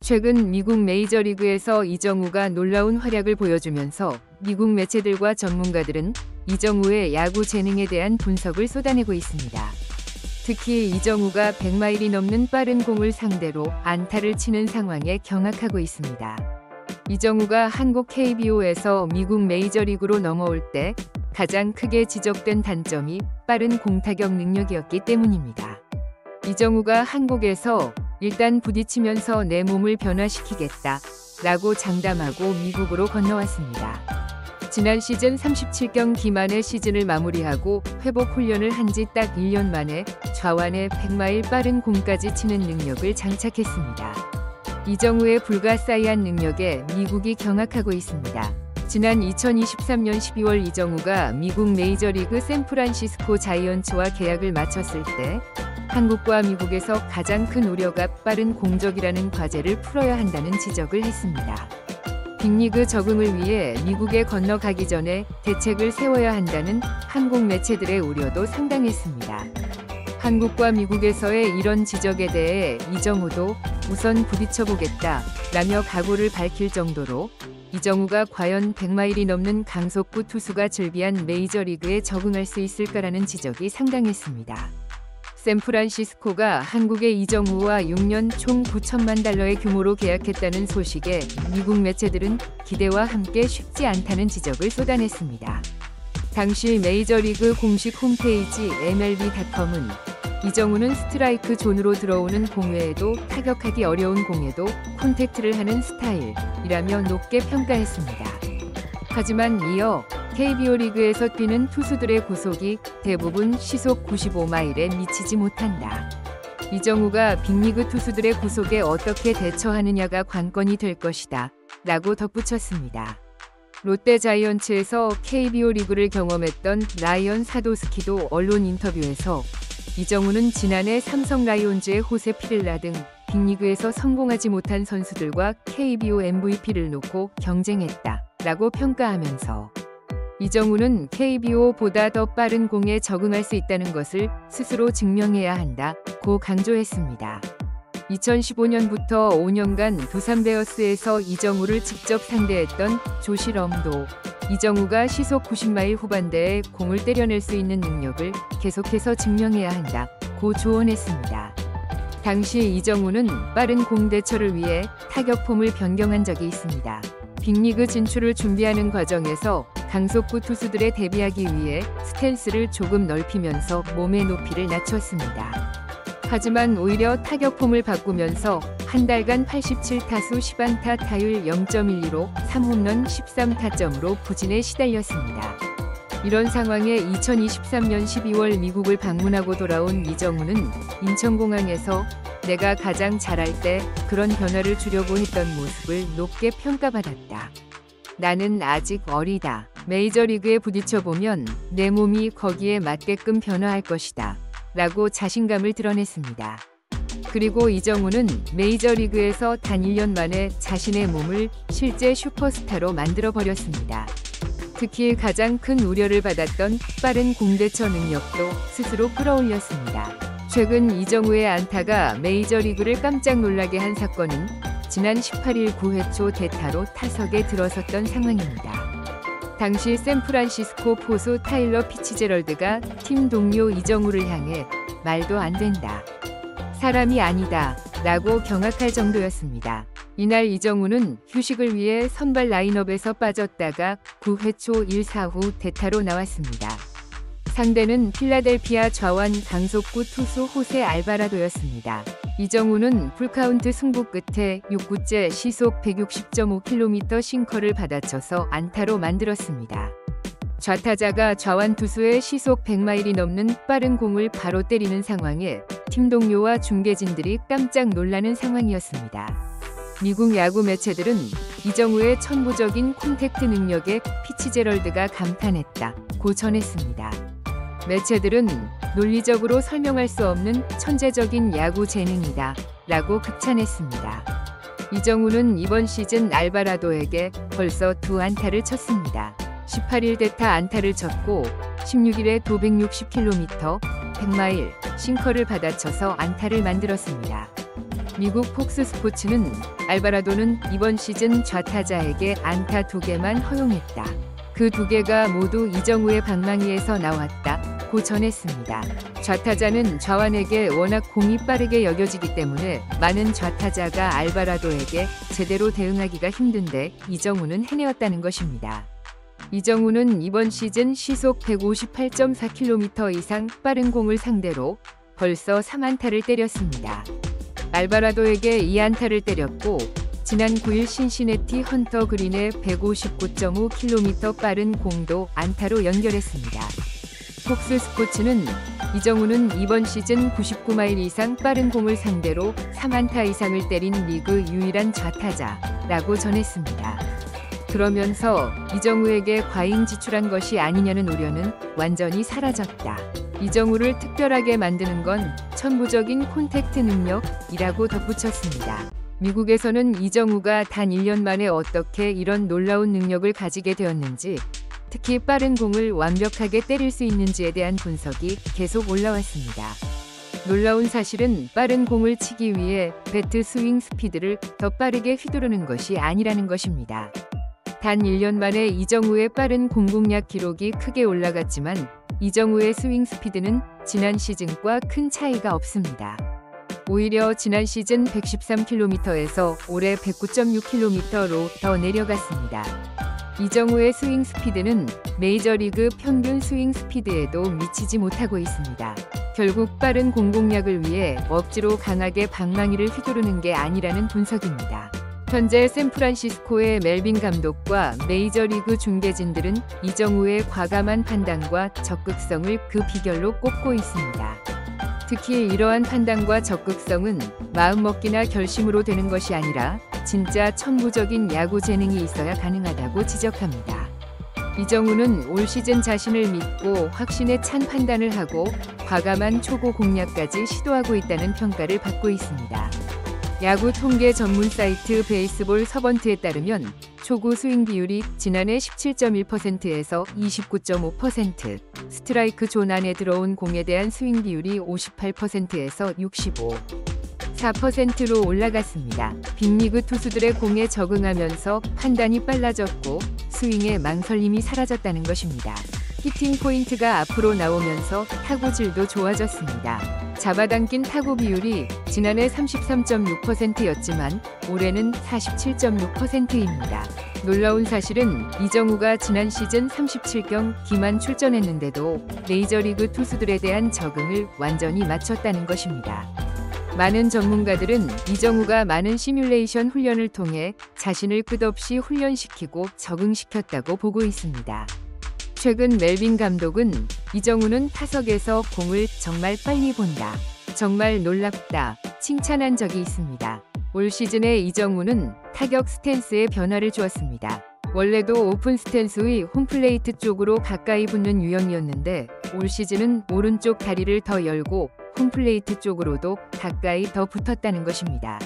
최근 미국 메이저리그에서 이정우가 놀라운 활약을 보여주면서 미국 매체들과 전문가들은 이정우의 야구 재능에 대한 분석을 쏟아내고 있습니다. 특히 이정우가 100마일이 넘는 빠른 공을 상대로 안타를 치는 상황에 경악하고 있습니다. 이정우가 한국 KBO에서 미국 메이저리그로 넘어올 때 가장 크게 지적된 단점이 빠른 공타격 능력이었기 때문입니다. 이정우가 한국에서 일단 부딪히면서 내 몸을 변화시키겠다 라고 장담하고 미국으로 건너왔습니다. 지난 시즌 37경 기만의 시즌을 마무리하고 회복 훈련을 한 지 딱 1년 만에 좌완에 100마일 빠른 공까지 치는 능력을 장착했습니다. 이정우의 불가사의한 능력에 미국이 경악하고 있습니다. 지난 2023년 12월 이정우가 미국 메이저리그 샌프란시스코 자이언츠와 계약을 마쳤을 때 한국과 미국에서 가장 큰 우려가 빠른 공적이라는 과제를 풀어야 한다는 지적을 했습니다. 빅리그 적응을 위해 미국에 건너가기 전에 대책을 세워야 한다는 한국 매체들의 우려도 상당했습니다. 한국과 미국에서의 이런 지적에 대해 이정우도 우선 부딪혀보겠다 라며 각오를 밝힐 정도로 이정우가 과연 100마일이 넘는 강속구 투수가 즐비한 메이저리그에 적응할 수 있을까라는 지적이 상당했습니다. 샌프란시스코가 한국의 이정우와 6년 총 9천만 달러의 규모로 계약했다는 소식에 미국 매체들은 기대와 함께 쉽지 않다는 지적을 쏟아냈습니다. 당시 메이저리그 공식 홈페이지 MLB.com은 이정우는 스트라이크 존으로 들어오는 공 외에도 타격하기 어려운 공에도 콘택트를 하는 스타일이라며 높게 평가했습니다. 하지만 이어 KBO 리그에서 뛰는 투수들의 구속이 대부분 시속 95마일에 미치지 못한다. 이정우가 빅리그 투수들의 구속에 어떻게 대처하느냐가 관건이 될 것이다 라고 덧붙였습니다. 롯데 자이언츠에서 KBO 리그를 경험했던 라이언 사도스키도 언론 인터뷰에서 이정우는 지난해 삼성 라이온즈의 호세 피를라 등 빅리그에서 성공하지 못한 선수들과 KBO MVP를 놓고 경쟁했다 라고 평가하면서 이정우는 KBO보다 더 빠른 공에 적응할 수 있다는 것을 스스로 증명해야 한다고 강조했습니다. 2015년부터 5년간 두산 베어스에서 이정우를 직접 상대했던 조시 럼도 이정우가 시속 90마일 후반대에 공을 때려낼 수 있는 능력을 계속해서 증명해야 한다고 조언했습니다. 당시 이정우는 빠른 공 대처를 위해 타격 폼을 변경한 적이 있습니다. 빅리그 진출을 준비하는 과정에서 강속구 투수들에 대비하기 위해 스탠스를 조금 넓히면서 몸의 높이를 낮췄습니다. 하지만 오히려 타격 폼을 바꾸면서 한 달간 87타수 10안타 타율 0.12로 3홈런 13타점으로 부진에 시달렸습니다. 이런 상황에 2023년 12월 미국을 방문하고 돌아온 이정우는 인천공항에서 내가 가장 잘할 때 그런 변화를 주려고 했던 모습을 높게 평가받았다. 나는 아직 어리다. 메이저리그에 부딪혀보면 내 몸이 거기에 맞게끔 변화할 것이다. 라고 자신감을 드러냈습니다. 그리고 이정우는 메이저리그에서 단 1년 만에 자신의 몸을 실제 슈퍼스타로 만들어버렸습니다. 특히 가장 큰 우려를 받았던 빠른 공대처 능력도 스스로 끌어올렸습니다. 최근 이정우의 안타가 메이저리그를 깜짝 놀라게 한 사건은 지난 18일 9회 초 대타로 타석에 들어섰던 상황입니다. 당시 샌프란시스코 포수 타일러 피츠제럴드가 팀 동료 이정우를 향해 말도 안 된다. 사람이 아니다. 라고 경악할 정도였습니다. 이날 이정우는 휴식을 위해 선발 라인업에서 빠졌다가 9회 초 1사후 대타로 나왔습니다. 상대는 필라델피아 좌완 강속구 투수 호세 알바라도였습니다. 이정우는 풀카운트 승부 끝에 6구째 시속 160.5km 싱커를 받아쳐서 안타로 만들었습니다. 좌타자가 좌완 투수의 시속 100마일이 넘는 빠른 공을 바로 때리는 상황에 팀 동료와 중계진들이 깜짝 놀라는 상황이었습니다. 미국 야구 매체들은 이정우의 천부적인 콘택트 능력에 피츠제럴드가 감탄했다고 전했습니다. 매체들은 논리적으로 설명할 수 없는 천재적인 야구 재능이다 라고 극찬했습니다. 이정우는 이번 시즌 알바라도에게 벌써 2안타를 쳤습니다. 18일 대타 안타를 쳤고 16일에 도 160km, 100마일 싱커를 받아쳐서 안타를 만들었습니다. 미국 폭스 스포츠는 알바라도는 이번 시즌 좌타자에게 안타 2개만 허용했다. 그 2개가 모두 이정우의 방망이에서 나왔다고 전했습니다. 좌타자는 좌완에게 워낙 공이 빠르게 여겨지기 때문에 많은 좌타자가 알바라도에게 제대로 대응하기가 힘든데 이정우는 해내었다는 것입니다. 이정우는 이번 시즌 시속 158.4km 이상 빠른 공을 상대로 벌써 3안타를 때렸습니다. 알바라도에게 2안타를 때렸고 지난 9일 신시내티 헌터 그린의 159.5km 빠른 공도 안타로 연결했습니다. 폭스 스포츠는 이정우는 이번 시즌 99마일 이상 빠른 공을 상대로 3안타 이상을 때린 리그 유일한 좌타자라고 전했습니다. 그러면서 이정우에게 과잉 지출한 것이 아니냐는 우려는 완전히 사라졌다. 이정우를 특별하게 만드는 건 천부적인 콘택트 능력이라고 덧붙였습니다. 미국에서는 이정우가 단 1년 만에 어떻게 이런 놀라운 능력을 가지게 되었는지, 특히 빠른 공을 완벽하게 때릴 수 있는지에 대한 분석이 계속 올라왔습니다. 놀라운 사실은 빠른 공을 치기 위해 배트 스윙 스피드를 더 빠르게 휘두르는 것이 아니라는 것입니다. 단 1년 만에 이정우의 빠른 공공략 기록이 크게 올라갔지만 이정우의 스윙 스피드는 지난 시즌과 큰 차이가 없습니다. 오히려 지난 시즌 113km에서 올해 109.6km로 더 내려갔습니다. 이정우의 스윙 스피드는 메이저리그 평균 스윙 스피드에도 미치지 못하고 있습니다. 결국 빠른 공공략을 위해 억지로 강하게 방망이를 휘두르는 게 아니라는 분석입니다. 현재 샌프란시스코의 멜빈 감독과 메이저리그 중계진들은 이정우의 과감한 판단과 적극성을 그 비결로 꼽고 있습니다. 특히 이러한 판단과 적극성은 마음먹기나 결심으로 되는 것이 아니라 진짜 천부적인 야구 재능이 있어야 가능하다고 지적합니다. 이정우는 올 시즌 자신을 믿고 확신에 찬 판단을 하고 과감한 초구 공략까지 시도하고 있다는 평가를 받고 있습니다. 야구 통계 전문 사이트 베이스볼 서번트에 따르면 초구 스윙 비율이 지난해 17.1%에서 29.5%, 스트라이크 존 안에 들어온 공에 대한 스윙 비율이 58%에서 65.4%로 올라갔습니다. 빅리그 투수들의 공에 적응하면서 판단이 빨라졌고 스윙에 망설임이 사라졌다는 것입니다. 히팅 포인트가 앞으로 나오면서 타구질도 좋아졌습니다. 잡아당긴 타구 비율이 지난해 33.6%였지만 올해는 47.6%입니다. 놀라운 사실은 이정우가 지난 시즌 37경기만 출전했는데도 메이저리그 투수들에 대한 적응을 완전히 마쳤다는 것입니다. 많은 전문가들은 이정우가 많은 시뮬레이션 훈련을 통해 자신을 끝없이 훈련시키고 적응시켰다고 보고 있습니다. 최근 멜빈 감독은 이정우는 타석에서 공을 정말 빨리 본다, 정말 놀랍다 칭찬한 적이 있습니다. 올 시즌에 이정우는 타격 스탠스에 변화를 주었습니다. 원래도 오픈 스탠스의 홈플레이트 쪽으로 가까이 붙는 유형이었는데 올 시즌은 오른쪽 다리를 더 열고 홈플레이트 쪽으로도 가까이 더 붙었다는 것입니다.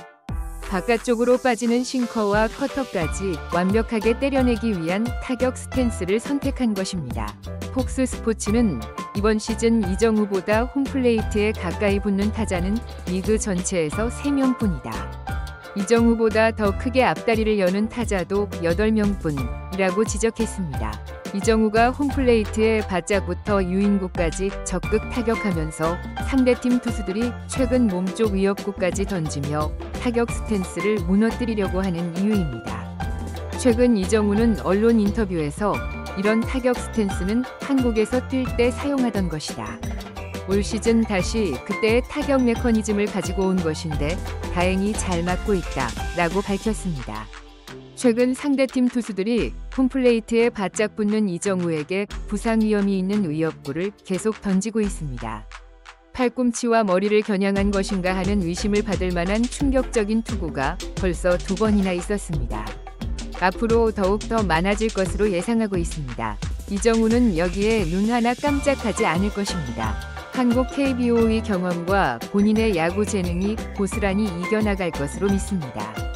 바깥쪽으로 빠지는 싱커와 커터까지 완벽하게 때려내기 위한 타격 스탠스를 선택한 것입니다. 폭스 스포츠는 이번 시즌 이정우보다 홈플레이트에 가까이 붙는 타자는 리그 전체에서 3명뿐이다. 이정우보다 더 크게 앞다리를 여는 타자도 8명뿐이라고 지적했습니다. 이정우가 홈플레이트에 바짝부터 유인구까지 적극 타격하면서 상대팀 투수들이 최근 몸쪽 위협구까지 던지며 타격 스탠스를 무너뜨리려고 하는 이유입니다. 최근 이정우는 언론 인터뷰에서 이런 타격 스탠스는 한국에서 뛸 때 사용하던 것이다. 올 시즌 다시 그때의 타격 메커니즘을 가지고 온 것인데 다행히 잘 맞고 있다 라고 밝혔습니다. 최근 상대팀 투수들이 홈플레이트에 바짝 붙는 이정우에게 부상 위험이 있는 위협구를 계속 던지고 있습니다. 팔꿈치와 머리를 겨냥한 것인가 하는 의심을 받을 만한 충격적인 투구가 벌써 2번이나 있었습니다. 앞으로 더욱 더 많아질 것으로 예상하고 있습니다. 이정우는 여기에 눈 하나 깜짝하지 않을 것입니다. 한국 KBO의 경험과 본인의 야구 재능이 고스란히 이겨나갈 것으로 믿습니다.